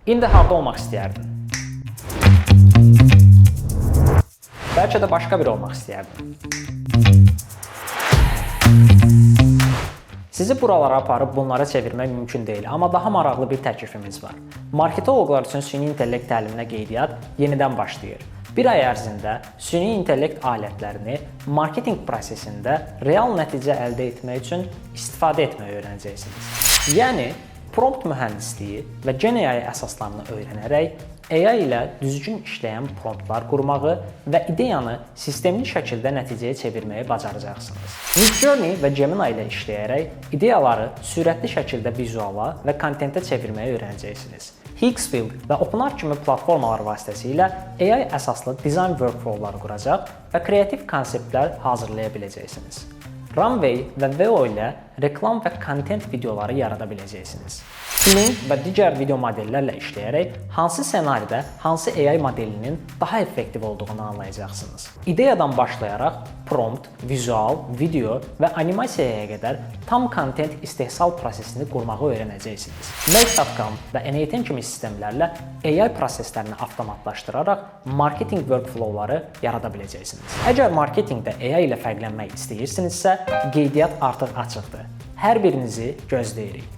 İndi harda olmaq istəyərdin? Bəlkə də başqa biri olmaq istəyərdin. Sizi buralara aparıb bunlara çevirmək mümkün deyil, amma daha maraqlı bir təklifimiz var. Marketoloqlar üçün süni intellekt təliminə qeydiyyat yenidən başlayır. Bir ay ərzində süni intellekt alətlərini marketinq prosesində real nəticə əldə etmək üçün istifadə etməyi öyrənəcəksiniz. Yəni, prompt mühəndisliyi və Gen AI əsaslarını öyrənərək AI ilə düzgün işləyən promptlar qurmağı və ideyanı sistemli şəkildə nəticəyə çevirməyi bacaracaqsınız. Midjourney və Gemini ilə işləyərək ideyaları sürətli şəkildə vizuala və kontentə çevirməyi öyrənəcəksiniz. Higgsfield və OpenArt kimi platformalar vasitəsilə AI əsaslı dizayn workflowları quracaq və kreativ konseptlər hazırlaya biləcəksiniz. Runway və Veo ilə reklam və kontent videoları yarada biləcəksiniz. Sling və digər video modellərlə işləyərək hansı ssenaridə hansı AI modelinin daha effektiv olduğunu anlayacaqsınız. İdeyadan başlayaraq prompt, vizual, video və animasiyaya qədər tam kontent istehsal prosesini qurmağı öyrənəcəksiniz. Make.com və N8 kimi sistemlərlə AI proseslərini avtomatlaşdıraraq marketinq workflowları yarada biləcəksiniz. Əgər marketinqdə AI ilə fərqlənmək istəyirsinizsə, qeydiyyat artıq açıqdır. Hər birinizi gözləyirik.